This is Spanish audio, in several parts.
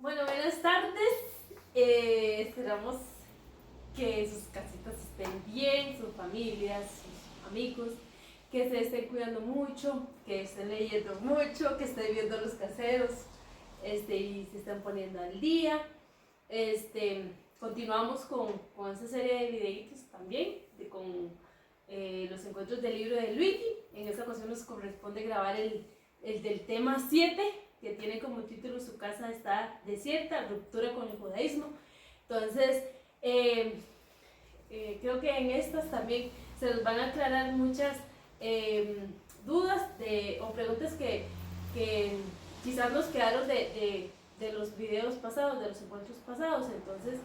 Bueno, buenas tardes. Esperamos que sus casitas estén bien, sus familias, sus amigos, que se estén cuidando mucho, que estén leyendo mucho, que estén viendo los caseros y se estén poniendo al día. Continuamos con esta serie de videitos también, con los encuentros del libro de Luigi. En esta ocasión nos corresponde grabar el del tema 7, que tiene como título Su casa está desierta, ruptura con el judaísmo. Entonces, creo que en estas también se nos van a aclarar muchas dudas o preguntas que quizás nos quedaron de los videos pasados, de los encuentros pasados. Entonces,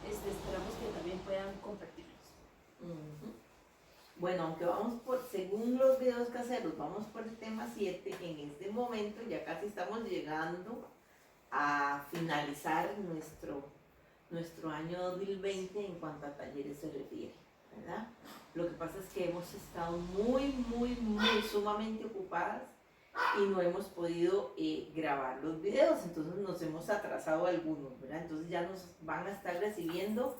esperamos que también puedan compartirlos. Bueno, aunque vamos según los videos caseros, vamos por el tema 7, en este momento ya casi estamos llegando a finalizar nuestro año 2020 en cuanto a talleres se refiere, ¿verdad? Lo que pasa es que hemos estado muy, sumamente ocupadas y no hemos podido grabar los videos, entonces nos hemos atrasado algunos, ¿verdad? Entonces ya nos van a estar recibiendo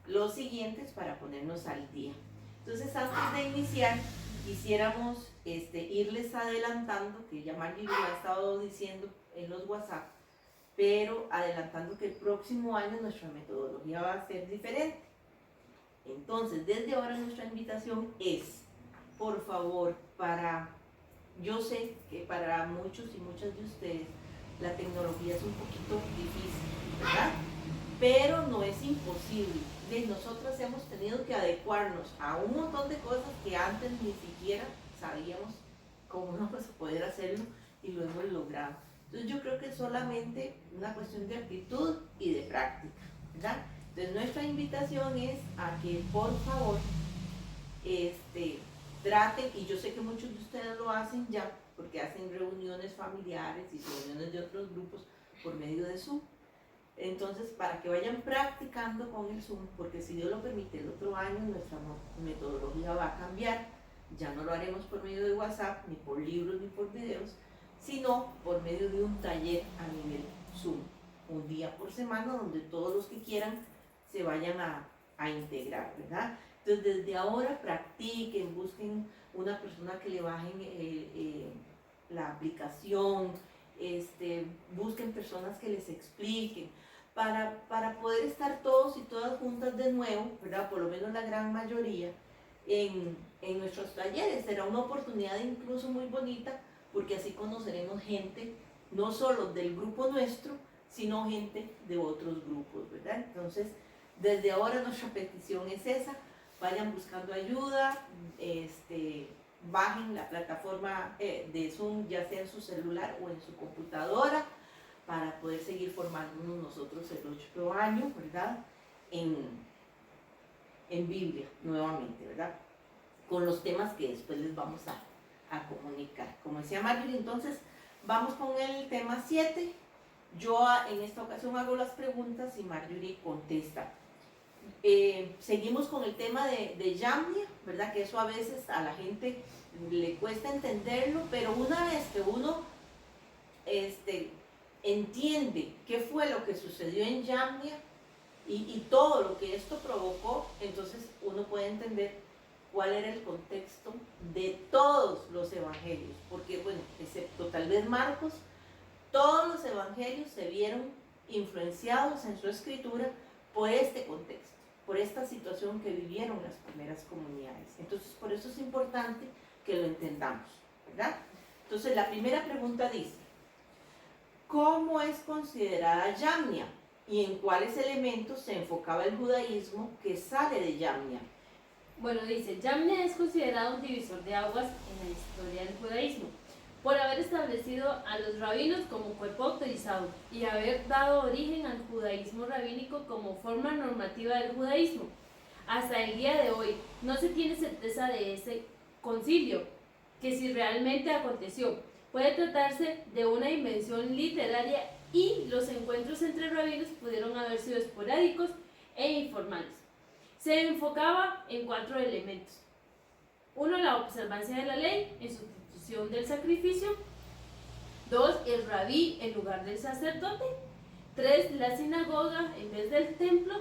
los siguientes para ponernos al día. Entonces, antes de iniciar, quisiéramos irles adelantando, que ya Marjorie lo ha estado diciendo en los WhatsApp, pero adelantando que el próximo año nuestra metodología va a ser diferente. Entonces, desde ahora nuestra invitación es, por favor, yo sé que para muchos y muchas de ustedes la tecnología es un poquito difícil, ¿verdad? Pero no es imposible. Nosotras hemos tenido que adecuarnos a un montón de cosas que antes ni siquiera sabíamos cómo vamos a poder hacerlo y lo hemos logrado. Entonces yo creo que es solamente una cuestión de actitud y de práctica, ¿verdad? Entonces nuestra invitación es a que por favor traten, y yo sé que muchos de ustedes lo hacen ya, porque hacen reuniones familiares y reuniones de otros grupos por medio de Zoom. Entonces, para que vayan practicando con el Zoom, porque si Dios lo permite, el otro año nuestra metodología va a cambiar. Ya no lo haremos por medio de WhatsApp, ni por libros, ni por videos, sino por medio de un taller a nivel Zoom. Un día por semana, donde todos los que quieran se vayan a integrar, ¿verdad? Entonces, desde ahora practiquen, busquen una persona que le bajen la aplicación, busquen personas que les expliquen, para poder estar todos y todas juntas de nuevo, ¿verdad? Por lo menos la gran mayoría, en nuestros talleres. Será una oportunidad incluso muy bonita, porque así conoceremos gente, no solo del grupo nuestro, sino gente de otros grupos, ¿verdad? Entonces, desde ahora nuestra petición es esa, vayan buscando ayuda, bajen la plataforma de Zoom, ya sea en su celular o en su computadora, para poder seguir formándonos nosotros el 8 año, ¿verdad? En Biblia, nuevamente, ¿verdad? Con los temas que después les vamos a comunicar. Como decía Marjorie, entonces, vamos con el tema 7. Yo en esta ocasión hago las preguntas y Marjorie contesta. Seguimos con el tema de Yamnia, ¿verdad? Que eso a veces a la gente le cuesta entenderlo, pero una vez que uno entiende qué fue lo que sucedió en Yamnia y todo lo que esto provocó, entonces uno puede entender cuál era el contexto de todos los evangelios, porque bueno, excepto tal vez Marcos, todos los evangelios se vieron influenciados en su escritura por este contexto, por esta situación que vivieron las primeras comunidades. Entonces, por eso es importante que lo entendamos, ¿verdad? Entonces, la primera pregunta dice, ¿cómo es considerada Yamnia y en cuáles elementos se enfocaba el judaísmo que sale de Yamnia? Bueno, dice, Yamnia es considerado un divisor de aguas en la historia del judaísmo, por haber establecido a los rabinos como cuerpo autorizado y haber dado origen al judaísmo rabínico como forma normativa del judaísmo. Hasta el día de hoy no se tiene certeza de ese concilio, que si realmente aconteció, puede tratarse de una invención literaria y los encuentros entre rabinos pudieron haber sido esporádicos e informales. Se enfocaba en 4 elementos. 1. La observancia de la ley en sustitución del sacrificio. 2. El rabí en lugar del sacerdote. 3 la sinagoga en vez del templo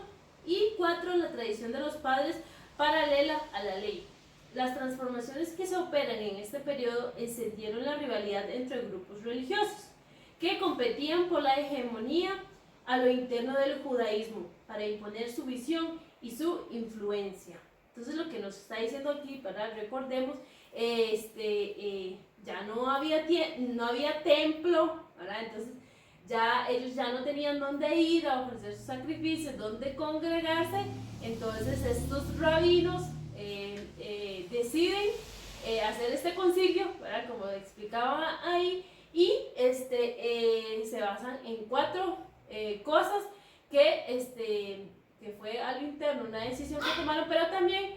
y 4 la tradición de los padres paralela a la ley. Las transformaciones que se operan en este periodo encendieron la rivalidad entre grupos religiosos que competían por la hegemonía a lo interno del judaísmo para imponer su visión y su influencia. Entonces lo que nos está diciendo aquí, ¿verdad? Recordemos, ya no había templo, ¿verdad? Entonces ya ellos ya no tenían dónde ir a ofrecer sus sacrificios, dónde congregarse. Entonces estos rabinos deciden hacer este concilio, ¿verdad? Como explicaba ahí, y se basan en 4 cosas que fue algo interno, una decisión que tomaron, pero también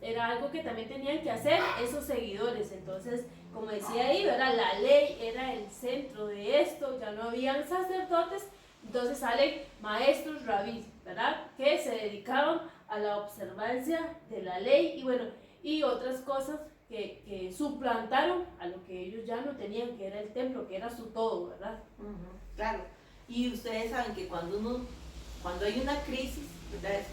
era algo que también tenían que hacer esos seguidores. Entonces, como decía ahí, ¿verdad? La ley era el centro de esto, ya no habían sacerdotes, entonces salen maestros rabís, ¿verdad? Que se dedicaban a la observancia de la ley y bueno, y otras cosas que suplantaron a lo que ellos ya no tenían, que era el templo, que era su todo, ¿verdad? Claro, y ustedes saben que cuando hay una crisis, ¿verdad? Es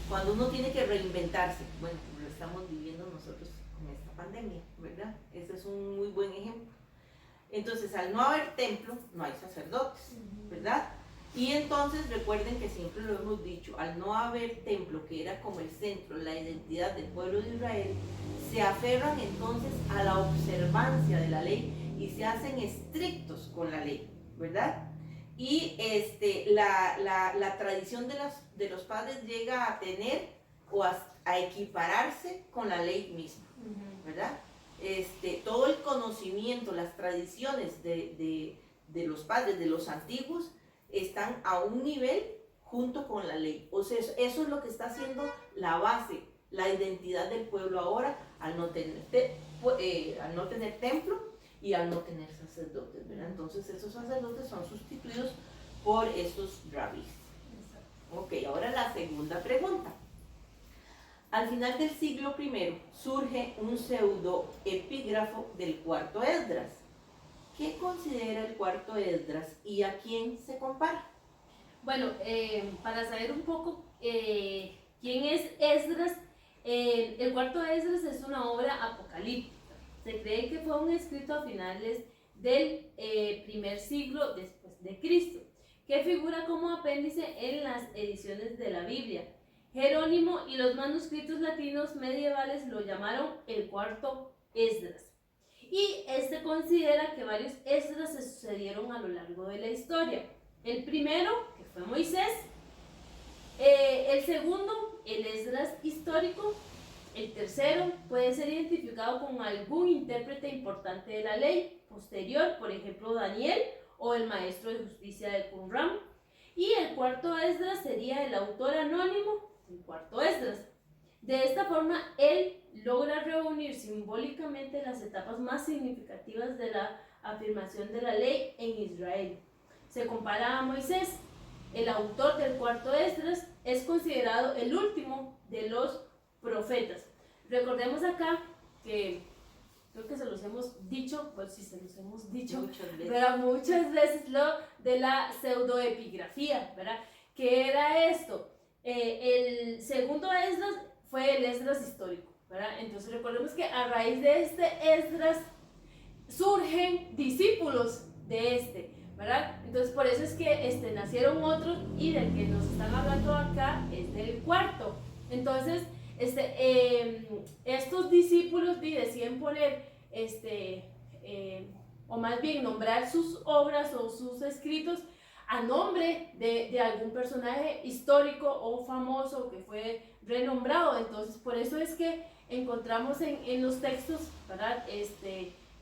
cuando uno tiene que reinventarse. Bueno, lo estamos viviendo nosotros con esta pandemia, ¿verdad? Ese es un muy buen ejemplo. Entonces, al no haber templo, no hay sacerdotes, ¿verdad? Y entonces recuerden que siempre lo hemos dicho, al no haber templo, que era como el centro, la identidad del pueblo de Israel, se aferran entonces a la observancia de la ley y se hacen estrictos con la ley, ¿verdad? Y la tradición de los padres llega a tener o a equipararse con la ley misma, ¿verdad? Todo el conocimiento, las tradiciones de los padres, de los antiguos, están a un nivel junto con la ley. O sea, eso es lo que está haciendo la base, la identidad del pueblo ahora, al no tener templo y al no tener sacerdotes, ¿verdad? Entonces esos sacerdotes son sustituidos por estos rabís. Ok, ahora la segunda pregunta. Al final del siglo I surge un pseudoepígrafo del cuarto Esdras. ¿Qué considera el cuarto Esdras y a quién se compara? Bueno, para saber un poco quién es Esdras, el cuarto Esdras es una obra apocalíptica. Se cree que fue un escrito a finales del primer siglo después de Cristo, que figura como apéndice en las ediciones de la Biblia. Jerónimo y los manuscritos latinos medievales lo llamaron el cuarto Esdras. Y considera que varios Esdras se sucedieron a lo largo de la historia. El primero, que fue Moisés. El segundo, el Esdras histórico. El tercero puede ser identificado con algún intérprete importante de la ley posterior, por ejemplo Daniel o el maestro de justicia de Qumran. Y el cuarto Esdras sería el autor anónimo del cuarto Esdras. De esta forma, él logra reunir simbólicamente las etapas más significativas de la afirmación de la ley en Israel. Se compara a Moisés. El autor del cuarto Esdras es considerado el último de los profetas. Recordemos acá que creo que se los hemos dicho, pues sí se los hemos dicho muchas veces lo de la pseudoepigrafía, ¿verdad? ¿Qué era esto? El segundo Esdras fue el Esdras histórico, ¿verdad? Entonces recordemos que a raíz de este Esdras surgen discípulos de ¿verdad? Entonces por eso es que nacieron otros y del que nos están hablando acá es del cuarto. Entonces estos discípulos deciden poner o más bien nombrar sus obras o sus escritos a nombre de algún personaje histórico o famoso que fue renombrado. Entonces por eso es que encontramos en los textos, ¿verdad?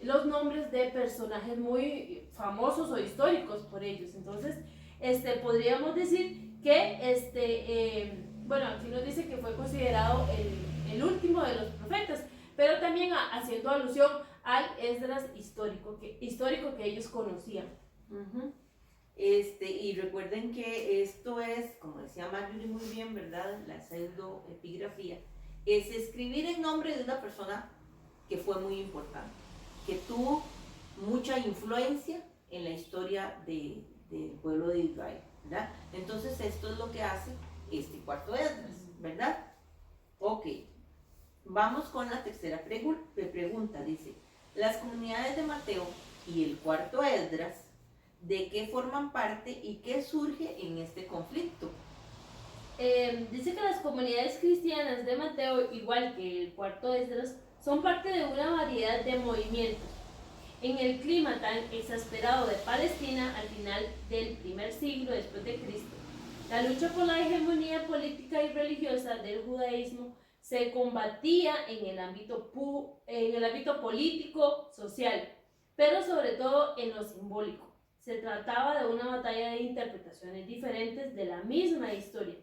Los nombres de personajes muy famosos o históricos por ellos. Entonces podríamos decir que bueno, aquí nos dice que fue considerado el último de los profetas, pero también haciendo alusión al Esdras histórico que ellos conocían. Y recuerden que esto es, como decía Marjorie muy bien, ¿verdad? La pseudoepigrafía es escribir en nombre de una persona que fue muy importante, que tuvo mucha influencia en la historia de del pueblo de Israel, ¿verdad? Entonces esto es lo que hace este cuarto Esdras, ¿verdad? Ok, vamos con la tercera pregunta, dice, las comunidades de Mateo y el cuarto Esdras, ¿de qué forman parte y qué surge en este conflicto? Dice que las comunidades cristianas de Mateo, igual que el cuarto Esdras, son parte de una variedad de movimientos. En el clima tan exasperado de Palestina al final del primer siglo después de Cristo, la lucha por la hegemonía política y religiosa del judaísmo se combatía en el ámbito político, social, pero sobre todo en lo simbólico. Se trataba de una batalla de interpretaciones diferentes de la misma historia,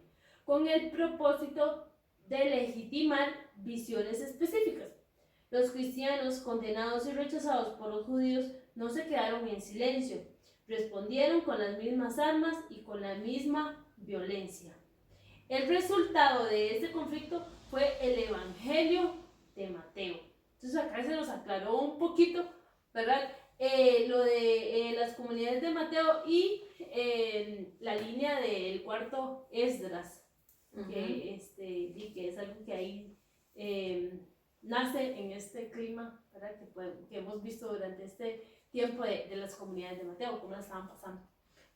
con el propósito de legitimar visiones específicas. Los cristianos, condenados y rechazados por los judíos, no se quedaron en silencio, respondieron con las mismas armas y con la misma violencia. El resultado de este conflicto fue el Evangelio de Mateo. Entonces acá se nos aclaró un poquito, ¿verdad? Lo de las comunidades de Mateo y la línea del cuarto Esdras. Que es algo que ahí nace en este clima, ¿verdad? Que hemos visto durante este tiempo de las comunidades de Mateo, cómo la estaban pasando.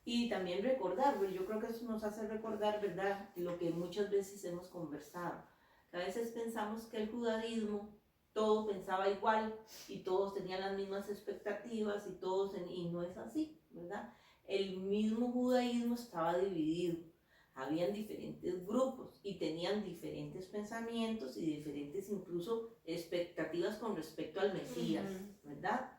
Y también recordar, yo creo que eso nos hace recordar, ¿verdad?, lo que muchas veces hemos conversado. A veces pensamos que el judaísmo, todo pensaba igual y todos tenían las mismas expectativas y no es así, ¿verdad? El mismo judaísmo estaba dividido. Habían diferentes grupos y tenían diferentes pensamientos y diferentes incluso expectativas con respecto al Mesías, ¿verdad?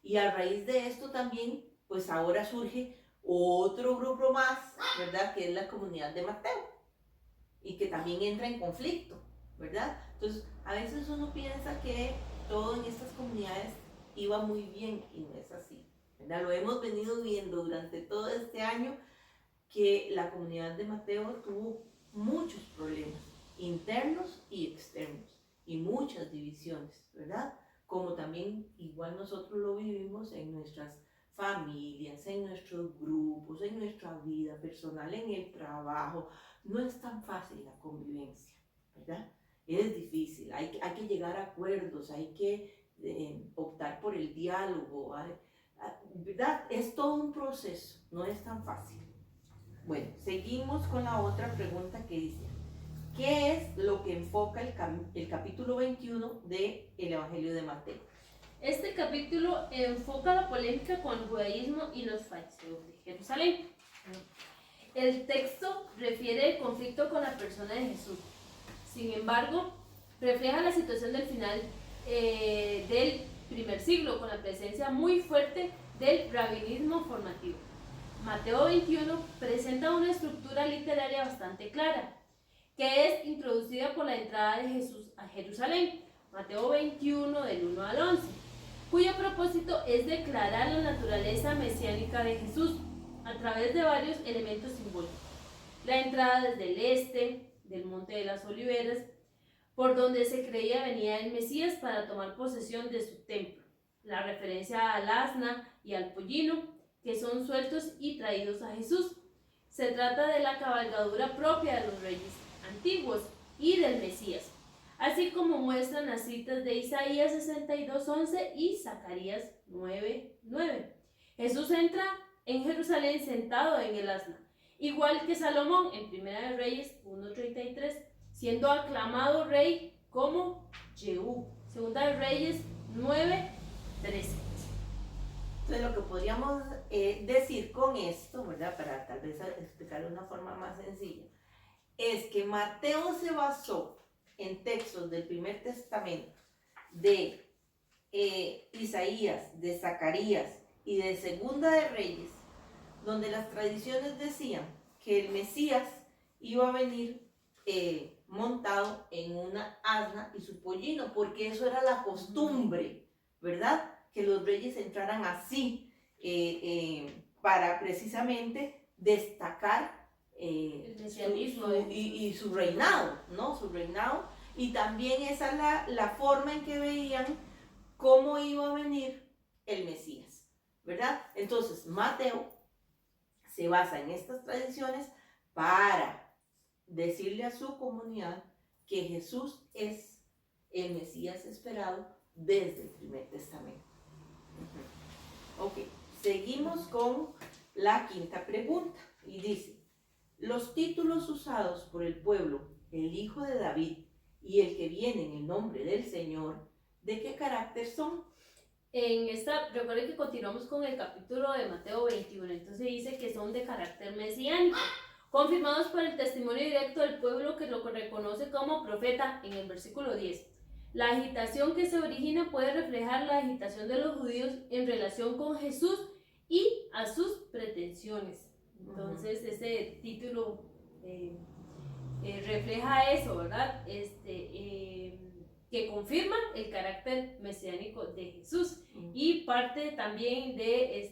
Y a raíz de esto también, pues ahora surge otro grupo más, ¿verdad? Que es la comunidad de Mateo y que también entra en conflicto, ¿verdad? Entonces, a veces uno piensa que todo en estas comunidades iba muy bien y no es así, ¿verdad? Lo hemos venido viendo durante todo este año, que la comunidad de Mateo tuvo muchos problemas internos y externos y muchas divisiones, ¿verdad? Como también igual nosotros lo vivimos en nuestras familias, en nuestros grupos, en nuestra vida personal, en el trabajo. No es tan fácil la convivencia, ¿verdad? Es difícil, hay que llegar a acuerdos, hay que optar por el diálogo, ¿verdad? Es todo un proceso, no es tan fácil. Bueno, seguimos con la otra pregunta que dice, ¿qué es lo que enfoca el capítulo 21 del Evangelio de Mateo? Este capítulo enfoca la polémica con el judaísmo y los fariseos de Jerusalén. El texto refiere el conflicto con la persona de Jesús. Sin embargo, refleja la situación del final del primer siglo, con la presencia muy fuerte del rabinismo formativo. Mateo 21 presenta una estructura literaria bastante clara, que es introducida por la entrada de Jesús a Jerusalén, Mateo 21 del 1 al 11, cuyo propósito es declarar la naturaleza mesiánica de Jesús a través de varios elementos simbólicos. La entrada desde el este, del Monte de las Oliveras, por donde se creía venía el Mesías para tomar posesión de su templo. La referencia al asna y al pollino, que son sueltos y traídos a Jesús. Se trata de la cabalgadura propia de los reyes antiguos y del Mesías, así como muestran las citas de Isaías 62:11 y Zacarías 9:9. Jesús entra en Jerusalén sentado en el asna, igual que Salomón en Primera de Reyes 1:33, siendo aclamado rey como Jehú, Segunda de Reyes 9:13. Entonces, lo que podríamos decir con esto, ¿verdad?, para tal vez explicarlo de una forma más sencilla, es que Mateo se basó en textos del Primer Testamento de Isaías, de Zacarías y de Segunda de Reyes, donde las tradiciones decían que el Mesías iba a venir montado en una asna y su pollino, porque eso era la costumbre, ¿verdad?, que los reyes entraran así para precisamente destacar el mesianismo su reinado, ¿no? Su reinado. Y también esa es la forma en que veían cómo iba a venir el Mesías, ¿verdad? Entonces, Mateo se basa en estas tradiciones para decirle a su comunidad que Jesús es el Mesías esperado desde el Primer Testamento. Ok, seguimos con la quinta pregunta y dice: los títulos usados por el pueblo, el Hijo de David y el que viene en el nombre del Señor, ¿de qué carácter son? Recuerden que continuamos con el capítulo de Mateo 21, entonces dice que son de carácter mesiánico, confirmados por el testimonio directo del pueblo que lo reconoce como profeta en el versículo 10. La agitación que se origina puede reflejar la agitación de los judíos en relación con Jesús y a sus pretensiones. Entonces, ese título refleja eso, ¿verdad? Que confirma el carácter mesiánico de Jesús y parte también de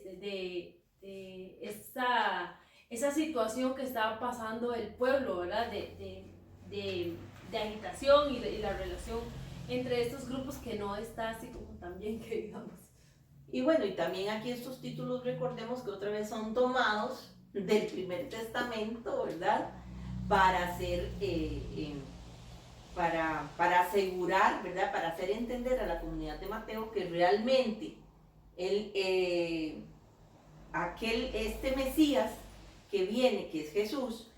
esa situación que estaba pasando el pueblo, ¿verdad? De agitación y la relación entre estos grupos que no está así como tan bien que digamos. Y bueno, y también aquí estos títulos, recordemos que otra vez son tomados del Primer Testamento, ¿verdad? Para hacer, para asegurar, ¿verdad? Para hacer entender a la comunidad de Mateo que realmente este Mesías que viene, que es Jesús,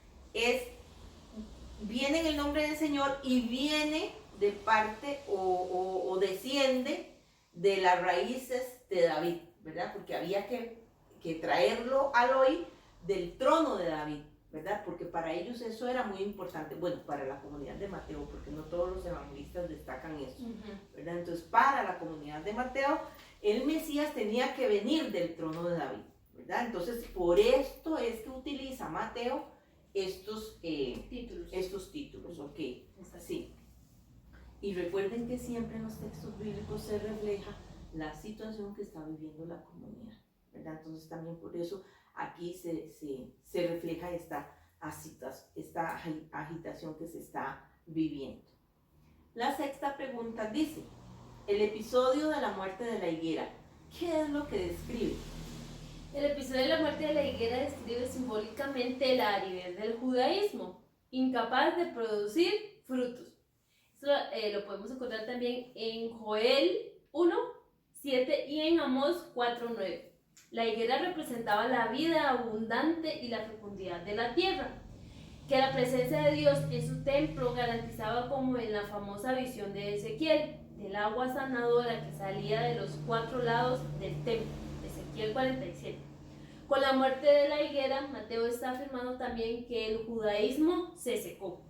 viene en el nombre del Señor y viene de parte o desciende de las raíces de David, ¿verdad? Porque había que traerlo al hoy del trono de David, ¿verdad? Porque para ellos eso era muy importante, bueno, para la comunidad de Mateo, porque no todos los evangelistas destacan eso, ¿verdad? Entonces, para la comunidad de Mateo, el Mesías tenía que venir del trono de David, ¿verdad? Entonces, por esto es que utiliza Mateo estos títulos, ¿ok? Sí. Y recuerden que siempre en los textos bíblicos se refleja la situación que está viviendo la comunidad, ¿verdad? Entonces también por eso aquí se refleja esta agitación que se está viviendo. La sexta pregunta dice: el episodio de la muerte de la higuera, ¿qué es lo que describe? El episodio de la muerte de la higuera describe simbólicamente la aridez del judaísmo, incapaz de producir frutos. Esto lo podemos encontrar también en Joel 1:7 y en Amós 4:9. La higuera representaba la vida abundante y la fecundidad de la tierra, que la presencia de Dios en su templo garantizaba, como en la famosa visión de Ezequiel, del agua sanadora que salía de los 4 lados del templo, Ezequiel 47. Con la muerte de la higuera, Mateo está afirmando también que el judaísmo se secó.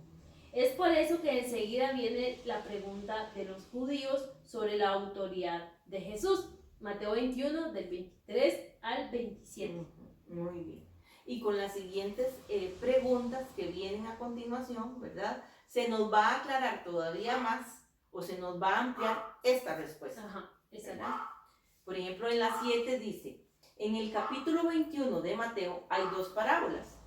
Es por eso que enseguida viene la pregunta de los judíos sobre la autoridad de Jesús. Mateo 21, del 23 al 27. Muy bien. Y con las siguientes preguntas que vienen a continuación, ¿verdad? Se nos va a aclarar todavía más o se nos va a ampliar esta respuesta. Ajá, exacto. Por ejemplo, en la 7 dice: en el capítulo 21 de Mateo hay 2 parábolas.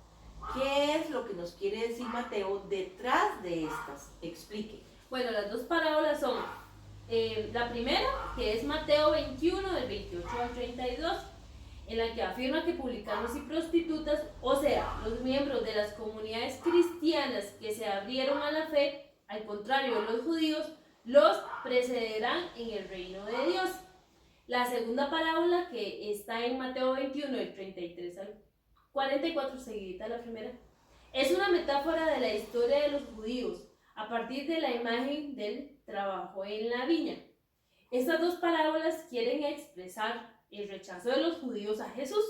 ¿Qué es lo que nos quiere decir Mateo detrás de estas? Explique. Bueno, las 2 parábolas son la primera, que es Mateo 21, del 28 al 32, en la que afirma que publicanos y prostitutas, o sea, los miembros de las comunidades cristianas que se abrieron a la fe, al contrario de los judíos, los precederán en el reino de Dios. La segunda parábola, que está en Mateo 21, del 33 al 44, seguidita la primera, es una metáfora de la historia de los judíos a partir de la imagen del trabajo en la viña. Estas 2 parábolas quieren expresar el rechazo de los judíos a Jesús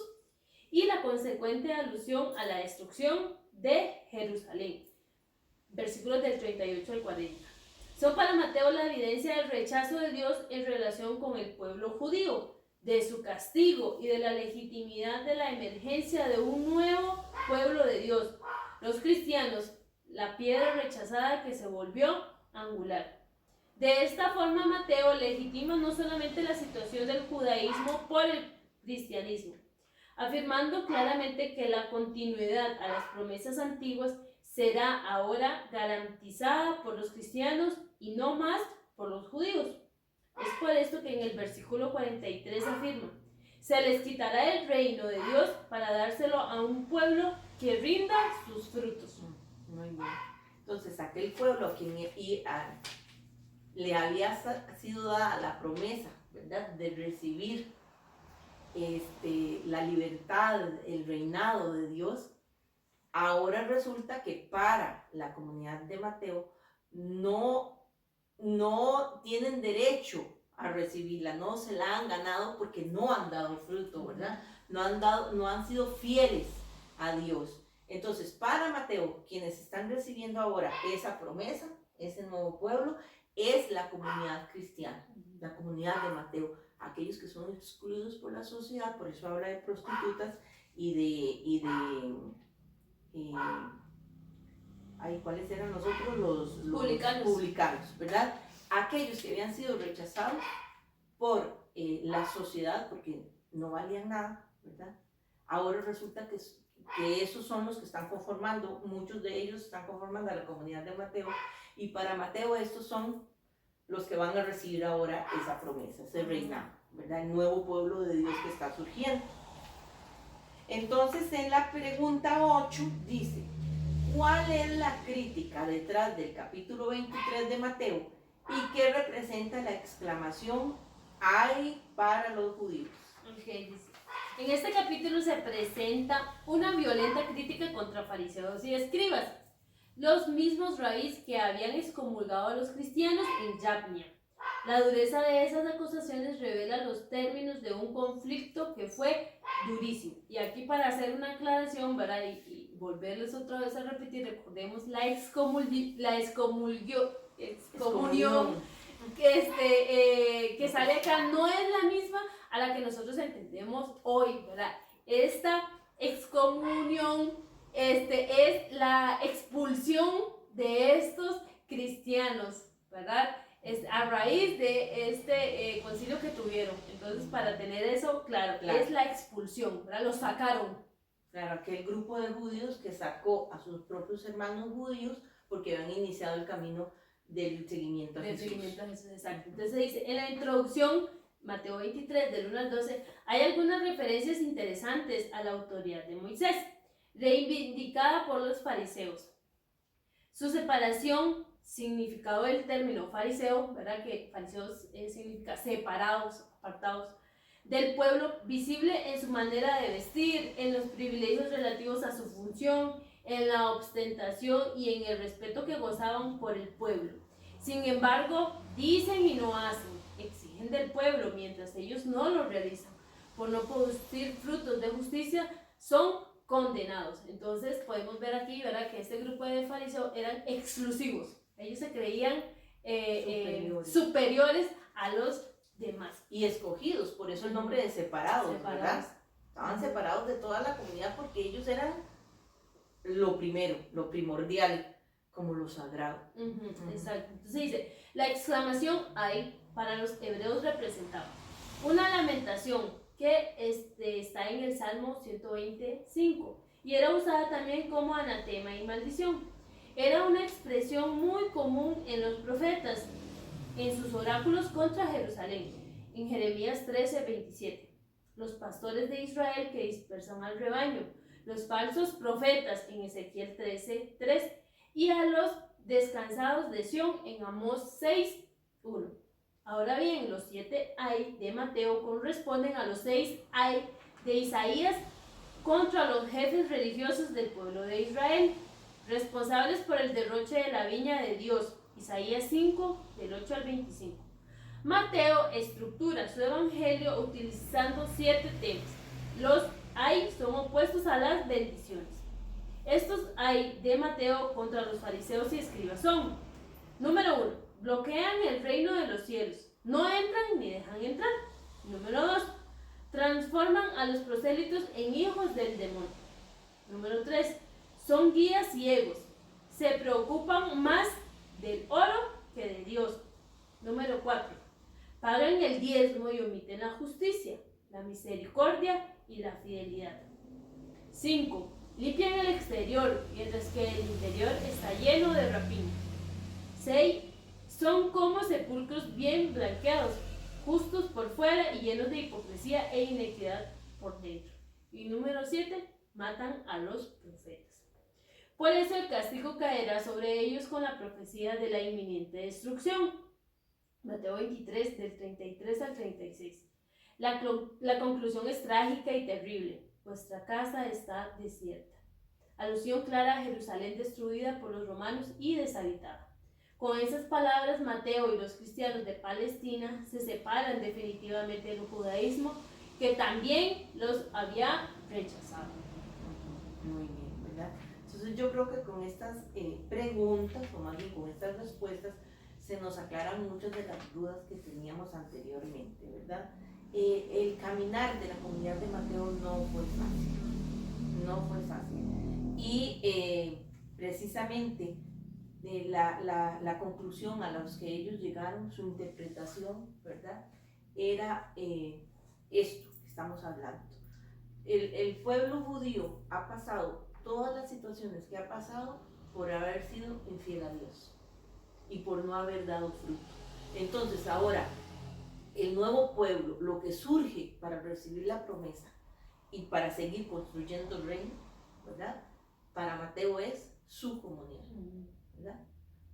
y la consecuente alusión a la destrucción de Jerusalén. Versículos del 38 al 40. Son para Mateo la evidencia del rechazo de Dios en relación con el pueblo judío, de su castigo y de la legitimidad de la emergencia de un nuevo pueblo de Dios, los cristianos, la piedra rechazada que se volvió angular. De esta forma, Mateo legitima no solamente la situación del judaísmo por el cristianismo, afirmando claramente que la continuidad a las promesas antiguas será ahora garantizada por los cristianos y no más por los judíos. Es por esto que en el versículo 43 afirma: Se les quitará el reino de Dios para dárselo a un pueblo que rinda sus frutos. Muy bien. Entonces, aquel pueblo a quien le había sido dada la promesa, ¿verdad?, de recibir la libertad, el reinado de Dios, ahora resulta que para la comunidad de Mateo no tienen derecho a recibirla, no se la han ganado porque no han dado fruto, ¿verdad? No han sido fieles a Dios. Entonces, para Mateo, quienes están recibiendo ahora esa promesa, ese nuevo pueblo, es la comunidad cristiana, la comunidad de Mateo, aquellos que son excluidos por la sociedad. Por eso habla de prostitutas y de ¿cuáles eran nosotros? Los publicanos, ¿verdad? Aquellos que habían sido rechazados por la sociedad porque no valían nada, ¿verdad? Ahora resulta que esos son los que están conformando, muchos de ellos están conformando a la comunidad de Mateo, y para Mateo estos son los que van a recibir ahora esa promesa, ese reinado, ¿verdad? El nuevo pueblo de Dios que está surgiendo. Entonces, en la pregunta 8 dice: ¿cuál es la crítica detrás del capítulo 23 de Mateo y qué representa la exclamación "ay" para los judíos? Okay, dice: en este capítulo se presenta una violenta crítica contra fariseos y escribas, los mismos rabís que habían excomulgado a los cristianos en Yabnia. La dureza de esas acusaciones revela los términos de un conflicto que fue durísimo. Y aquí, para hacer una aclaración, ¿verdad?, y volverles otra vez a repetir, recordemos la excomunión que sale acá no es la misma a la que nosotros entendemos hoy, ¿verdad? Esta excomunión es la expulsión de estos cristianos, ¿verdad? Es a raíz de este concilio que tuvieron. Entonces, para tener eso claro, es la expulsión, ¿verdad? Los sacaron. Claro, aquel grupo de judíos que sacó a sus propios hermanos judíos porque habían iniciado el camino del seguimiento a Jesús. Exacto. Entonces dice, en la introducción, Mateo 23, del 1 al 12, hay algunas referencias interesantes a la autoridad de Moisés, reivindicada por los fariseos. Su separación, significado del término fariseo, ¿verdad?, que fariseos significa separados, apartados del pueblo, visible en su manera de vestir, en los privilegios relativos a su función, en la ostentación y en el respeto que gozaban por el pueblo. Sin embargo, dicen y no hacen, exigen del pueblo mientras ellos no lo realizan. Por no producir frutos de justicia, son condenados. Entonces podemos ver aquí, ¿verdad?, que este grupo de fariseos eran exclusivos. Ellos se creían superiores a los demás. Y escogidos, por eso el nombre de separados, ¿verdad? Estaban separados de toda la comunidad porque ellos eran lo primero, lo primordial, como lo sagrado. Exacto. Entonces dice, la exclamación "ay" para los hebreos representaba una lamentación que está en el Salmo 125 y era usada también como anatema y maldición. Era una expresión muy común en los profetas, en sus oráculos contra Jerusalén, en Jeremías 13:27, los pastores de Israel que dispersan al rebaño, los falsos profetas en Ezequiel 13:3 y a los descansados de Sión en Amós 6:1. Ahora bien, los 7 "ay" de Mateo corresponden a los 6 "ay" de Isaías contra los jefes religiosos del pueblo de Israel, responsables por el derroche de la viña de Dios, Isaías 5, del 8 al 25. Mateo estructura su evangelio utilizando 7 temas. Los "ay" son opuestos a las bendiciones. Estos "ay" de Mateo contra los fariseos y escribas son: número 1, bloquean el reino de los cielos, no entran ni dejan entrar. Número 2, transforman a los prosélitos en hijos del demonio. Número 3, son guías ciegos, se preocupan más del oro que de Dios. Número 4, pagan el diezmo y omiten la justicia, la misericordia y la fidelidad. 5, limpian el exterior, mientras que el interior está lleno de rapina. 6, son como sepulcros bien blanqueados, justos por fuera y llenos de hipocresía e inequidad por dentro. Y número 7, matan a los profetas. Por eso el castigo caerá sobre ellos con la profecía de la inminente destrucción. Mateo 23, del 33 al 36. La conclusión es trágica y terrible. Vuestra casa está desierta. Alusión clara a Jerusalén destruida por los romanos y deshabitada. Con esas palabras, Mateo y los cristianos de Palestina se separan definitivamente del judaísmo, que también los había rechazado. Muy bien, ¿verdad? Entonces yo creo que con estas preguntas, o más bien con estas respuestas, se nos aclaran muchas de las dudas que teníamos anteriormente, ¿verdad? El caminar de la comunidad de Mateo no fue fácil, no fue fácil. Y precisamente la conclusión a la que ellos llegaron, su interpretación, ¿verdad? Era esto que estamos hablando. El pueblo judío ha pasado todas las situaciones que ha pasado por haber sido infiel a Dios y por no haber dado fruto. Entonces ahora el nuevo pueblo, lo que surge para recibir la promesa y para seguir construyendo el reino, ¿verdad? Para Mateo es su comunidad, ¿verdad?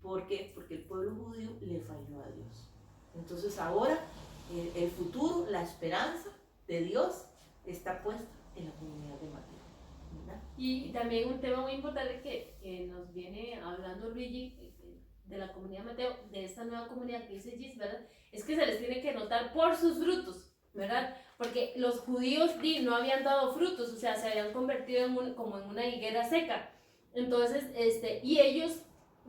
¿Por qué? Porque el pueblo judío le falló a Dios. Entonces ahora el futuro, la esperanza de Dios está puesta en la comunidad de Mateo, ¿verdad? Y también un tema muy importante que nos viene hablando Luigi de la comunidad Mateo, de esta nueva comunidad que dice Gis, ¿verdad? Es que se les tiene que notar por sus frutos, ¿verdad? Porque los judíos no habían dado frutos, o sea, se habían convertido como en una higuera seca. Entonces, y ellos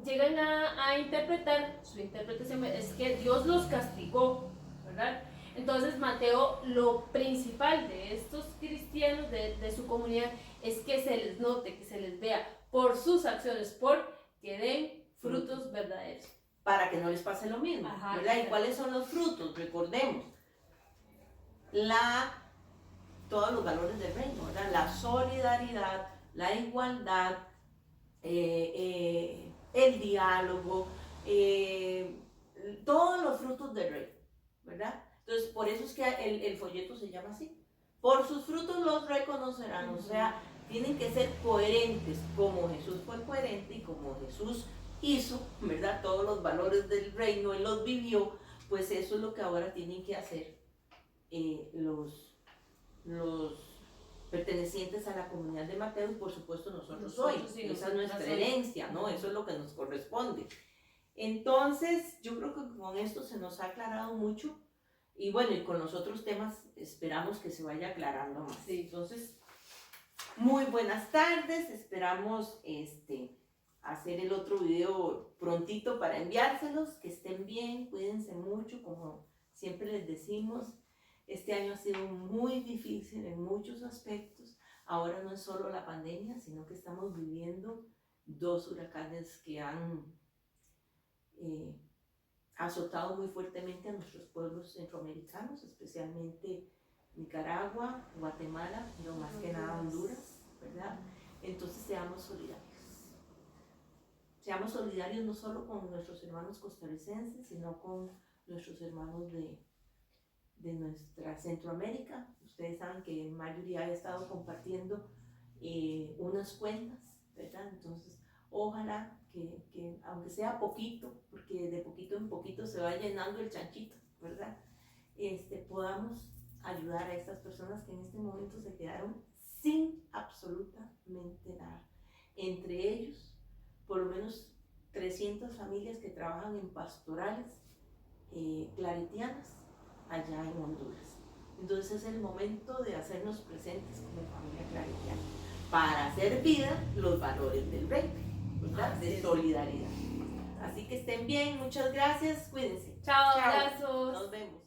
llegan a interpretar, su interpretación es que Dios los castigó, ¿verdad? Entonces Mateo, lo principal de estos cristianos, de su comunidad, es que se les note, que se les vea por sus acciones, por que den frutos verdaderos. Para que no les pase lo mismo, Ajá, ¿verdad? exacto. ¿Y cuáles son los frutos? Recordemos, todos los valores del reino, ¿verdad? La solidaridad, la igualdad, el diálogo, todos los frutos del reino, ¿verdad? Entonces, por eso es que el folleto se llama así. Por sus frutos los reconocerán, o sea, tienen que ser coherentes, como Jesús fue coherente y como Jesús hizo, ¿verdad? Todos los valores del reino, Él los vivió, pues eso es lo que ahora tienen que hacer los pertenecientes a la comunidad de Mateo y por supuesto nosotros hoy. Sí, Esa es nuestra herencia, ¿no? Eso es lo que nos corresponde. Entonces, yo creo que con esto se nos ha aclarado mucho y bueno, y con los otros temas esperamos que se vaya aclarando más. Sí. Entonces, muy buenas tardes, esperamos hacer el otro video prontito para enviárselos, que estén bien, cuídense mucho, como siempre les decimos. Este año ha sido muy difícil en muchos aspectos. Ahora no es solo la pandemia, sino que estamos viviendo 2 huracanes que han azotado muy fuertemente a nuestros pueblos centroamericanos, especialmente Nicaragua, Guatemala, pero más que nada Honduras, ¿verdad? Entonces seamos solidarios. Seamos solidarios no solo con nuestros hermanos costarricenses, sino con nuestros hermanos de nuestra Centroamérica. Ustedes saben que en mayo ya he estado compartiendo unas cuentas, ¿verdad? Entonces, ojalá que aunque sea poquito, porque de poquito en poquito se va llenando el chanchito, ¿verdad? Podamos ayudar a estas personas que en este momento se quedaron sin absolutamente nada. Entre ellos, por lo menos 300 familias que trabajan en pastorales claretianas allá en Honduras. Entonces es el momento de hacernos presentes como familia claretiana para hacer vida los valores del reino, ¿verdad? De solidaridad. Así que estén bien, muchas gracias, cuídense. Chao, abrazos. Nos vemos.